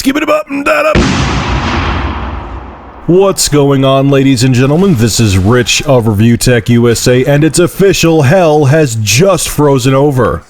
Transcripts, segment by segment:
skip it up and that up. What's going on, ladies and gentlemen? This is Rich of Review Tech USA, and it's official, hell has just frozen over.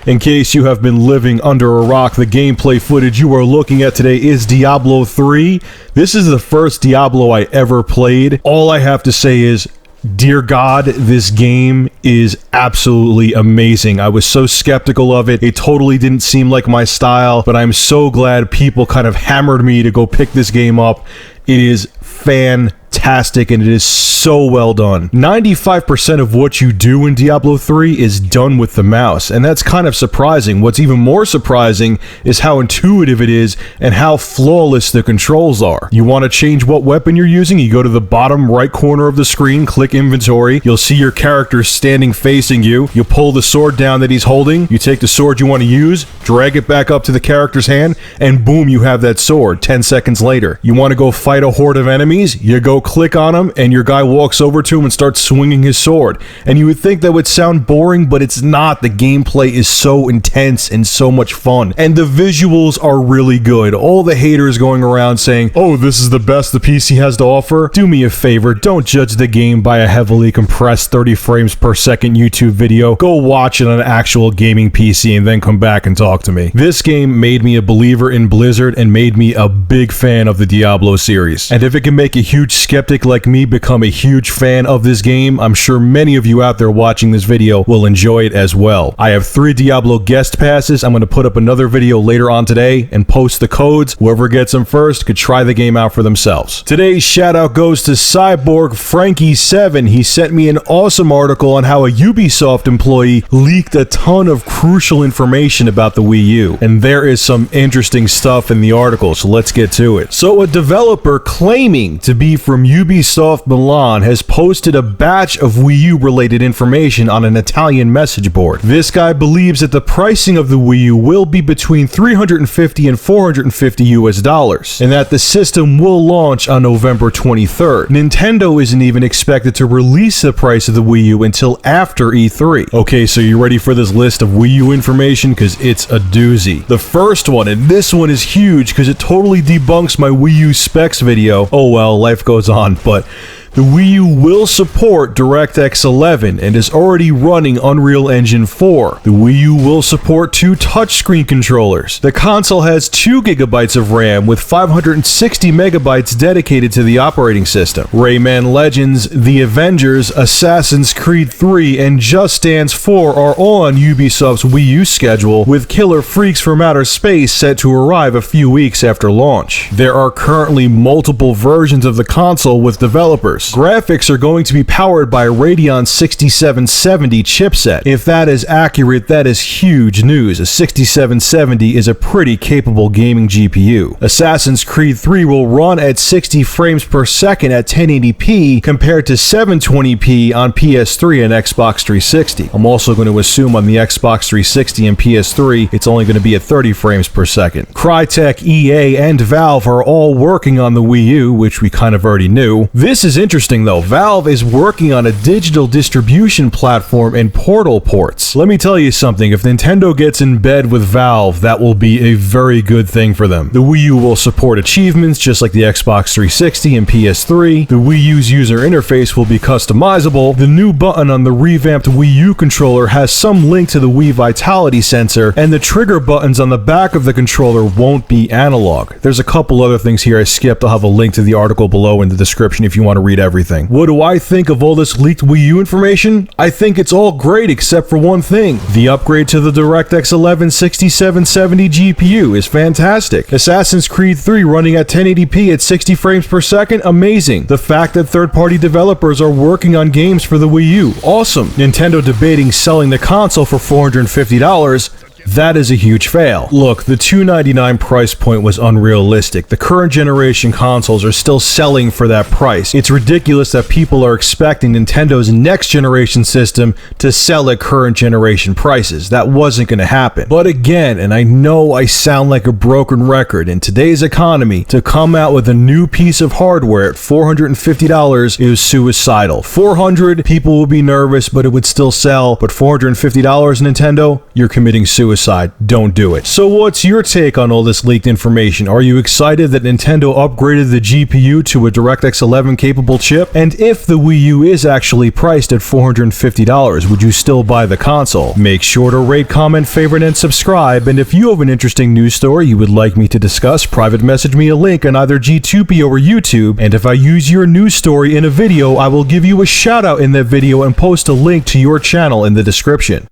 In case you have been living under a rock, the gameplay footage you are looking at today is Diablo 3. This is the first Diablo I ever played. All I have to say is, dear God, this game is absolutely amazing. I was so skeptical of it. It totally didn't seem like my style, but I'm so glad people kind of hammered me to go pick this game up. It is fantastic, and it is so well done. 95% of what you do in Diablo 3 is done with the mouse, and that's kind of surprising. What's even more surprising is how intuitive it is and how flawless the controls are. You want to change what weapon you're using? You go to the bottom right corner of the screen, click inventory, you'll see your character standing facing you. You pull the sword down that he's holding, you take the sword you want to use, drag it back up to the character's hand, and boom, you have that sword 10 seconds later. You want to go fight a horde of enemies? You go click on him, and your guy walks over to him and starts swinging his sword. And you would think that would sound boring, but it's not. The gameplay is so intense and so much fun. And the visuals are really good. All the haters going around saying, oh, this is the best the PC has to offer. Do me a favor, don't judge the game by a heavily compressed 30 frames per second YouTube video. Go watch it on an actual gaming PC and then come back and talk to me. This game made me a believer in Blizzard and made me a big fan of the Diablo series. And if it can make a huge skeptic like me become a huge fan of this game, I'm sure many of you out there watching this video will enjoy it as well. I have 3 Diablo guest passes. I'm going to put up another video later on today and post the codes. Whoever gets them first could try the game out for themselves. Today's shout out goes to Cyborg Frankie7. He sent me an awesome article on how a Ubisoft employee leaked a ton of crucial information about the Wii U. And there is some interesting stuff in the article, so let's get to it. So a developer claiming to be from Ubisoft Milan has posted a batch of Wii U related information on an Italian message board. This guy believes that the pricing of the Wii U will be between $350 and $450 US, and that the system will launch on November 23rd. Nintendo isn't even expected to release the price of the Wii U until after E3. Okay, so you ready for this list of Wii U information? Because it's a doozy. The first one, and this one is huge because it totally debunks my Wii U specs video. Oh well, life goes on, but the Wii U will support DirectX 11 and is already running Unreal Engine 4. The Wii U will support 2 touchscreen controllers. The console has 2 GB of RAM with 560 MB dedicated to the operating system. Rayman Legends, The Avengers, Assassin's Creed 3, and Just Dance 4 are on Ubisoft's Wii U schedule, with Killer Freaks from Outer Space set to arrive a few weeks after launch. There are currently multiple versions of the console with developers. Graphics are going to be powered by a Radeon 6770 chipset. If that is accurate, that is huge news. A 6770 is a pretty capable gaming GPU. Assassin's Creed 3 will run at 60 frames per second at 1080p compared to 720p on PS3 and Xbox 360. I'm also going to assume on the Xbox 360 and PS3 it's only going to be at 30 frames per second. Crytek, EA, and Valve are all working on the Wii U, which we kind of already knew. This is interesting though. Valve is working on a digital distribution platform and Portal ports. Let me tell you something, if Nintendo gets in bed with Valve, that will be a very good thing for them. The Wii U will support achievements just like the Xbox 360 and PS3. The Wii U's user interface will be customizable. The new button on the revamped Wii U controller has some link to the Wii Vitality sensor, and the trigger buttons on the back of the controller won't be analog. There's a couple other things here I skipped. I'll have a link to the article below in the description if you want to read everything. What do I think of all this leaked Wii U information? I think it's all great except for one thing. The upgrade to the DirectX 11 6770 GPU is fantastic. Assassin's Creed 3 running at 1080p at 60 frames per second, amazing. The fact that third-party developers are working on games for the Wii U, awesome. Nintendo debating selling the console for $450, That is a huge fail. Look, the $299 price point was unrealistic. The current generation consoles are still selling for that price. It's ridiculous that people are expecting Nintendo's next generation system to sell at current generation prices. That wasn't going to happen. But again, and I know I sound like a broken record, in today's economy, to come out with a new piece of hardware at $450 is suicidal. $400, people will be nervous, but it would still sell. But $450 Nintendo, you're committing suicide. Don't do it. So what's your take on all this leaked information? Are you excited that Nintendo upgraded the GPU to a DirectX 11 capable chip? And if the Wii U is actually priced at $450, would you still buy the console? Make sure to rate, comment, favorite, and subscribe. And if you have an interesting news story you would like me to discuss, private message me a link on either G2P or YouTube. And if I use your news story in a video, I will give you a shout out in that video and post a link to your channel in the description.